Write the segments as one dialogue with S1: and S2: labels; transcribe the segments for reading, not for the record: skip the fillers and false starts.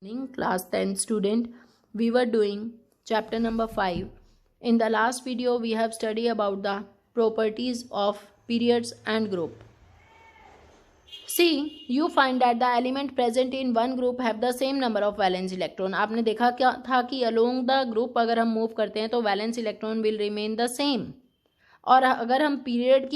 S1: Morning, class 10 student. We were doing chapter number 5. In the last video we have studied about the properties of periods and group. See, you find that the element present in one group have the same number of valence electron. आपने देखा क्या था कि along the group अगर हम move करते हैं तो valence electron will remain the same. और अगर हम पीरियड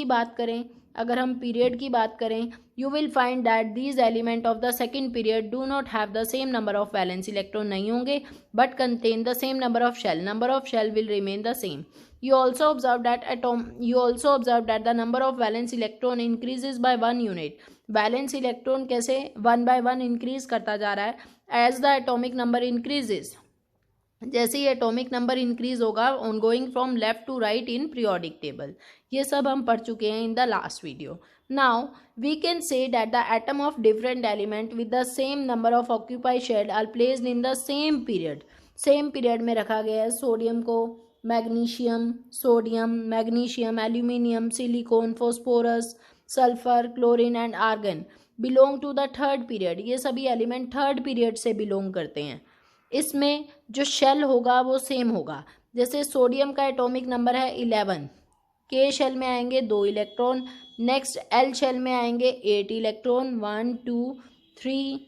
S1: की बात करें you will find that these element of the second period do not have the same number of valence electron नहीं होंगे but contain the same number of shell will remain the same. You also observe that the number of valence electron increases by 1 unit. Valence electron कैसे 1 by 1 increase करता जा रहा है as the atomic number increases. जैसे ही atomic number increase होगा on going from left to right in periodic table. ये सब हम पढ़ चुके हैं in the last video. Now we can say that the atom of different element with the same number of occupied shell are placed in the same period में रखा गया है. सोडियम को magnesium, aluminium, silicon, phosphorus, sulphur, chlorine and argon belong to the third period. ये सभी element third period से belong करते हैं. इसमें जो शेल होगा वो सेम होगा. जैसे सोडियम का एटॉमिक नंबर है 11, के शेल में आएंगे 2 इलेक्ट्रॉन. नेक्स्ट एल शेल में आएंगे 8 इलेक्ट्रॉन. 1 2 3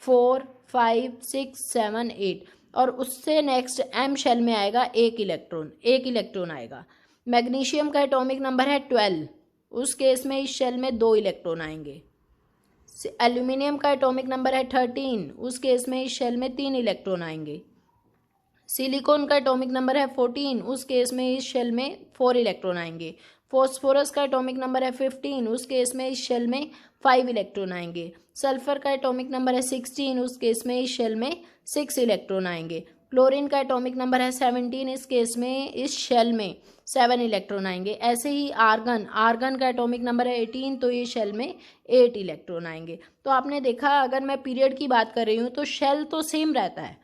S1: 4 5 6 7 8. और उससे नेक्स्ट एम शेल में आएगा 1 इलेक्ट्रॉन आएगा. मैग्नीशियम का एटॉमिक नंबर है 12, उस केस में इस शेल में 2 इलेक्ट्रॉन आएंगे. एल्यूमिनियम का एटॉमिक नंबर है 13, उस केस में इस शेल में 3 इलेक्ट्रॉन आएंगे. सिलिकॉन का एटॉमिक नंबर है 14, उस केस में इस शेल में 4 इलेक्ट्रॉन आएंगे. फॉस्फोरस का एटॉमिक नंबर है 15, उस केस में इस शेल में 5 इलेक्ट्रॉन आएंगे. सल्फर का एटॉमिक नंबर है 16, उस केस में इस शेल में 6 इलेक्ट्रॉन आएंगे. क्लोरीन का एटॉमिक नंबर है 17, इस केस में इस शेल में 7 इलेक्ट्रॉन आएंगे. ऐसे ही आर्गन का एटॉमिक नंबर है 18, तो ये शेल में 8 इलेक्ट्रॉन आएंगे. तो आपने देखा अगर मैं पीरियड की बात कर रही हूँ तो शेल तो सेम रहता है,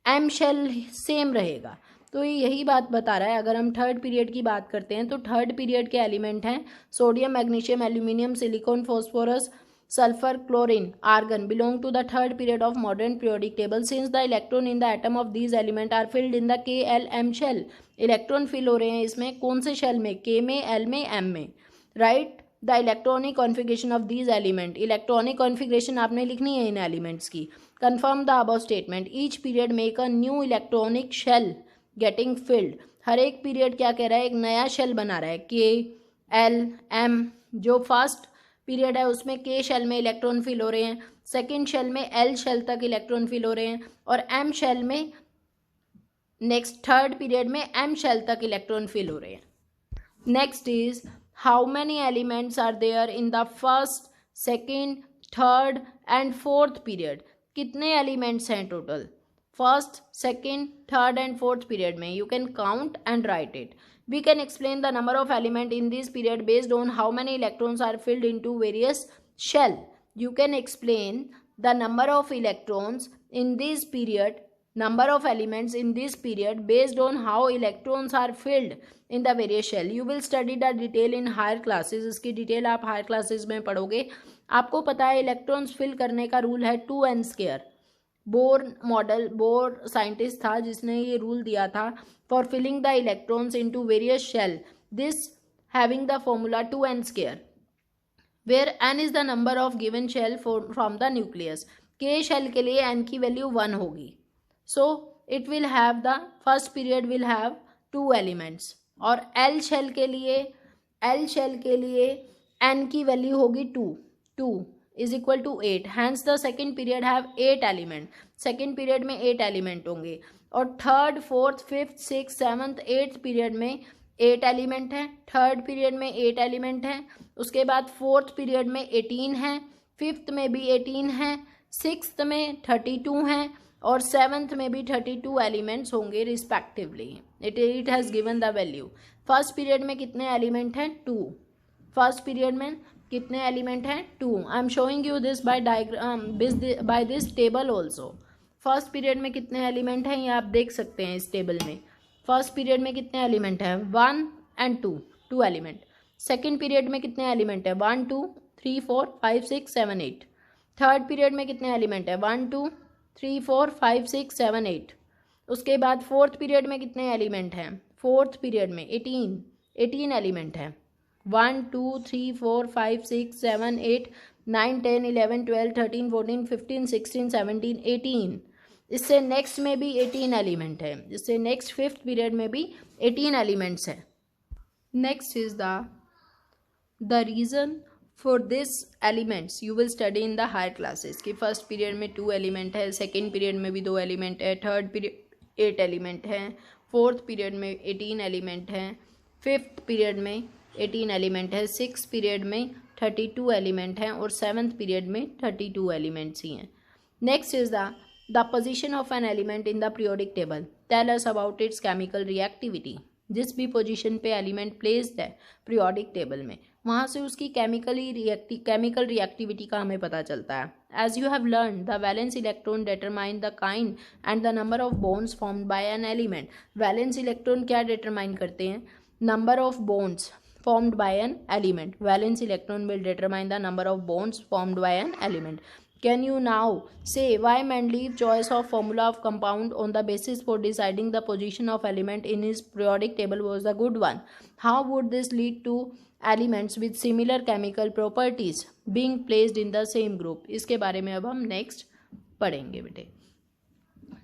S1: एम शेल सेम रहेगा. तो ये यही बात बता रहा है. अगर हम थर्ड पीरियड की बात करते हैं तो थर्ड पीरियड के एलिमेंट हैं sodium, magnesium, aluminium, silicon, phosphorus, sulfur, chlorine, argon belong to the third period of modern periodic table. Since the electron in the atom of these element are filled in the K, L, M shell, electron fill हो रहे हैं इसमें कौन से shell में, K में, L में, M में. Write the electronic configuration of these element. Electronic configuration आपने लिखनी है इन एलिमेंट्स की. Confirm the above statement. Each period make a new electronic shell getting filled. हर एक पीरियड क्या कह रहा है, एक नया शेल बना रहा है. K, L, M. जो फर्स्ट पीरियड है उसमें के शेल में इलेक्ट्रॉन फिल हो रहे हैं, सेकेंड शेल में एल शेल तक इलेक्ट्रॉन फिल हो रहे हैं, और एम शेल में नेक्स्ट थर्ड पीरियड में एम शेल तक इलेक्ट्रॉन फिल हो रहे हैं. Next is how many elements are there in the first, second, third and fourth period. कितने एलिमेंट्स हैं total first, second, third and fourth period में. You can count and write it. We can explain the number of element in this period based on how many electrons are filled into various shell. You can explain the number of electrons in this period, number of elements in this period based on how electrons are filled in the various shell. You will study the detail in higher classes. इसकी detail आप higher classes में पढ़ोगे. आपको पता है electrons fill करने का rule है 2n स्क्वायर. बोर साइंटिस्ट था जिसने ये रूल दिया था for filling the electrons into various shell, this having the formula 2n square, where n is the number of given shell from the nucleus. K shell के लिए n की value 1 होगी. So it will have the first period will have 2 elements. और L shell के लिए n की value होगी 2 is equal to 8. Hence the second period have 8 element. Second period में 8 एलिमेंट होंगे. और third, fourth, fifth, six, seventh, eighth period में 8 element हैं. थर्ड पीरियड में 8 एलिमेंट हैं. उसके बाद फोर्थ पीरियड में 18 हैं, फिफ्थ में भी 18 हैं, सिक्स्थ में 32 हैं, और सेवन्थ में भी 32 एलिमेंट्स होंगे respectively. It has given the value. First period में कितने एलिमेंट हैं, 2. फर्स्ट पीरियड में कितने एलिमेंट हैं, 2. I am showing you this by diagram, by this table also. First period में कितने एलिमेंट हैं ये आप देख सकते हैं इस टेबल में. फर्स्ट पीरियड में कितने एलिमेंट हैं, 1 एंड 2 एलिमेंट. सेकेंड पीरियड में कितने एलिमेंट हैं, 1 2 3 4 5 6 7 8. थर्ड पीरियड में कितने एलिमेंट हैं, 1 2 3 4 5 6 7 8। उसके बाद फोर्थ पीरियड में कितने एलिमेंट हैं? फोर्थ पीरियड में 18 एलिमेंट हैं। 1 2 3 4 5 6 7 8 9 10 11 12 13 14 15 16 17 18। इससे नेक्स्ट में भी 18 एलिमेंट है। इससे नेक्स्ट फिफ्थ पीरियड में भी 18 एलिमेंट्स है। Next is the reason for this elements you will study in the higher classes कि फर्स्ट पीरियड में 2 एलिमेंट है, सेकेंड पीरियड में भी 2 एलिमेंट है, थर्ड पीरियड 8 एलिमेंट हैं, फोर्थ पीरियड में 18 एलिमेंट हैं, फिफ्थ पीरियड में 18 एलिमेंट है, सिक्स पीरियड में 32 एलिमेंट हैं और सेवन्थ पीरियड में 32 एलिमेंट्स ही हैं। Next is the position of an element in the periodic table. Tell us about its chemical reactivity. जिस भी पोजीशन पे एलिमेंट प्लेस्ड है पीरियोडिक टेबल में, वहाँ से उसकी केमिकल रिएक्टिविटी का हमें पता चलता है। As you have learn the valence electron determine the kind and the number of bonds formed by an element. Valence electron क्या डिटरमाइन करते हैं? Number of bonds formed by an element. Valence electron will determine the number of bonds formed by an element. Can you now say why Mendeleev choice of formula of compound on the basis for deciding the position of element in his periodic table was a good one? How would this lead to elements with similar chemical properties being placed in the same group? इसके बारे में अब हम next पढ़ेंगे बेटे।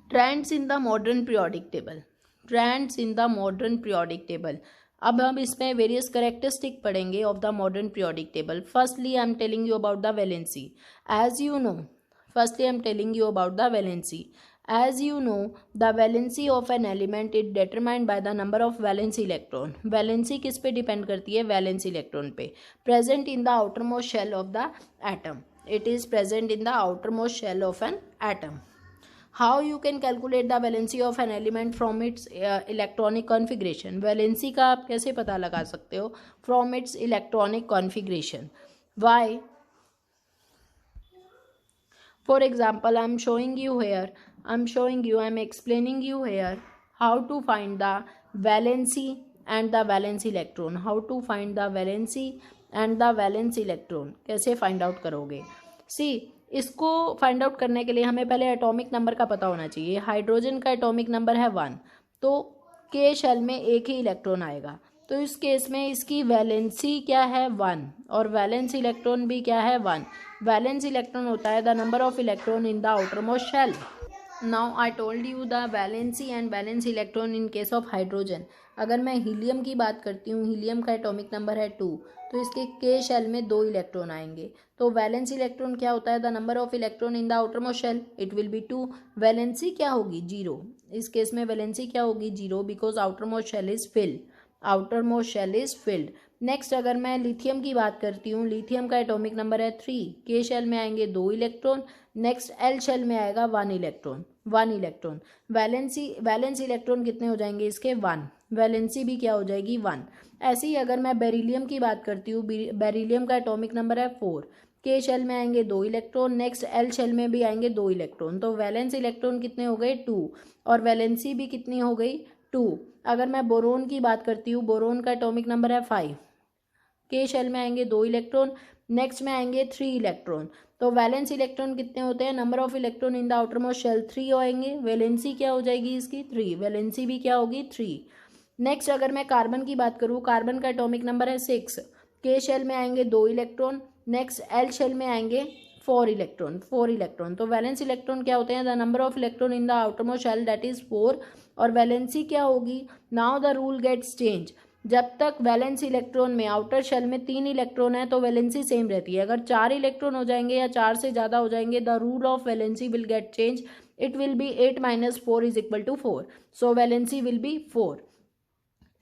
S1: Trends in the modern periodic table. Trends in the modern periodic table. अब हम इसमें वेरियस करेक्टरिस्टिक पढ़ेंगे of the modern periodic table. Firstly I am telling you about the valency. As you know, firstly I am telling you about the valency. As you know the valency of an element is determined by the number of valency electron. Valency किस पे depend करती है? Valence electron पे। Present in the outer most shell of the atom. It is present in the outer most shell of an atom. How you can calculate the valency of an element from its electronic configuration? Valency का आप कैसे पता लगा सकते हो? From its electronic configuration. Why? For example, I'm explaining you here how to find the valency and the valence electron. How to find the valency and the valence electron. कैसे find out करोगे? See, इसको find out करने के लिए हमें पहले atomic number का पता होना चाहिए। हाइड्रोजन का एटॉमिक नंबर है 1, तो के शेल में एक ही इलेक्ट्रॉन आएगा। तो इस केस में इसकी वैलेंसी क्या है? 1, और वैलेंस इलेक्ट्रॉन भी क्या है? 1। वैलेंस इलेक्ट्रॉन होता है the number of electron in the outer most shell. Now I told you the valency and valence electron in case of hydrogen. अगर मैं हीलियम की बात करती हूँ, हीलियम का एटॉमिक नंबर है 2, तो इसके के शेल में 2 इलेक्ट्रॉन आएंगे। तो वैलेंस इलेक्ट्रॉन क्या होता है? The number of electron in the outer most shell, it will be 2। Valency क्या होगी? 0। इस केस में वैलेंसी क्या होगी? 0, because outer most shell is filled. Outer most shell is filled. Next अगर मैं लिथियम की बात करती हूँ, लिथियम का एटॉमिक नंबर है 3, के शेल में आएंगे 2 इलेक्ट्रॉन, नेक्स्ट एल शेल में आएगा 1 इलेक्ट्रॉन। वैलेंस इलेक्ट्रॉन कितने हो जाएंगे इसके? 1। वैलेंसी भी क्या हो जाएगी? 1। ऐसे ही अगर मैं बेरिलियम की बात करती हूँ, बेरिलियम का एटॉमिक नंबर है 4, के शेल में आएंगे 2 इलेक्ट्रॉन, नेक्स्ट एल शेल में भी आएंगे 2 इलेक्ट्रॉन। तो वैलेंस इलेक्ट्रॉन कितने हो गए? 2, और वैलेंसी भी कितनी हो गई? 2। अगर मैं बोरोन की बात करती हूँ, बोरोन का एटॉमिक नंबर है 5, के शेल में आएंगे 2 इलेक्ट्रॉन, नेक्स्ट में आएंगे 3 इलेक्ट्रॉन। तो वैलेंस इलेक्ट्रॉन कितने होते हैं? Number of electron in the outer most shell 3 आएंगे। वैलेंसी क्या हो जाएगी इसकी? 3। वैलेंसी भी क्या होगी? 3। नेक्स्ट अगर मैं कार्बन की बात करूँ, कार्बन का एटॉमिक नंबर है 6, के शेल में आएंगे 2 इलेक्ट्रॉन, नेक्स्ट एल शेल में आएंगे 4 इलेक्ट्रॉन। तो वैलेंस इलेक्ट्रॉन क्या होते हैं? The number of electron in the outer most shell that is 4, और वैलेंसी क्या होगी? Now the rule gets change. जब तक वैलेंस इलेक्ट्रॉन में आउटर शेल में 3 इलेक्ट्रॉन है तो वैलेंसी सेम रहती है। अगर 4 इलेक्ट्रॉन हो जाएंगे या 4 से ज़्यादा हो जाएंगे, the rule of valency will get change. It will B 8 - 4 = 4, so valency will B 4।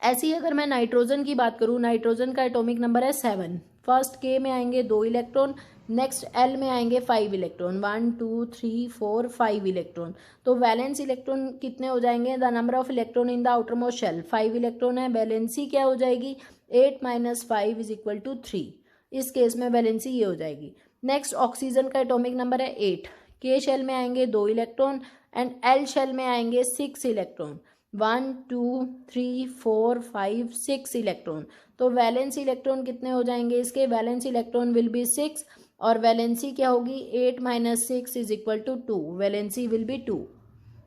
S1: ऐसी अगर मैं नाइट्रोजन की बात करूँ, नाइट्रोजन का एटॉमिक नंबर है 7, फर्स्ट के में आएंगे 2 इलेक्ट्रॉन, नेक्स्ट एल में आएंगे 5 इलेक्ट्रॉन, 1 2 3 4 5 इलेक्ट्रॉन। तो वैलेंस इलेक्ट्रॉन कितने हो जाएंगे? The number of electron in the outer most shell 5 electron है। वैलेंसी क्या हो जाएगी? 8 - 5 = 3। इस केस में वैलेंसी ये हो जाएगी। नेक्स्ट ऑक्सीजन का एटॉमिक नंबर है 8, के शेल में आएंगे 2 इलेक्ट्रॉन एंड एल शेल में आएंगे 6 इलेक्ट्रॉन, 1 2 3 4 5 6 इलेक्ट्रॉन। तो वैलेंस इलेक्ट्रॉन कितने हो जाएंगे इसके? वैलेंस इलेक्ट्रॉन विल बी 6, और वैलेंसी क्या होगी 8 - 6 is equal to 2. Valency will be 2.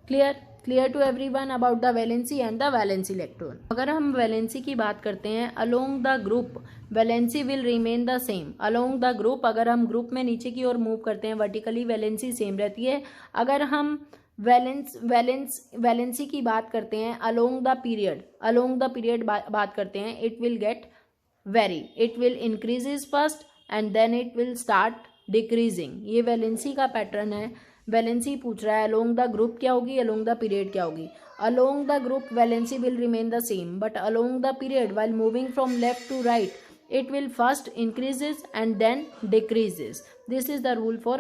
S1: Clear to everyone about the valency and the valency electron. अगर हम वैलेंसी की बात करते हैं along the group valency will remain the same. Along the group अगर हम ग्रुप में नीचे की ओर मूव करते हैं वर्टिकली वैलेंसी सेम रहती है. अगर हम वैलेंसी की बात करते हैं अलोंग द पीरियड बात करते हैं it will get vary. It will increases first and then it will start decreasing. ये वैलेंसी का पैटर्न है. वैलेंसी पूछ रहा है अलोंग द ग्रुप क्या होगी, अलोंग द पीरियड क्या होगी. Along the group valency will remain the same but along the period while moving from left to right it will first increases and then decreases. This is the rule for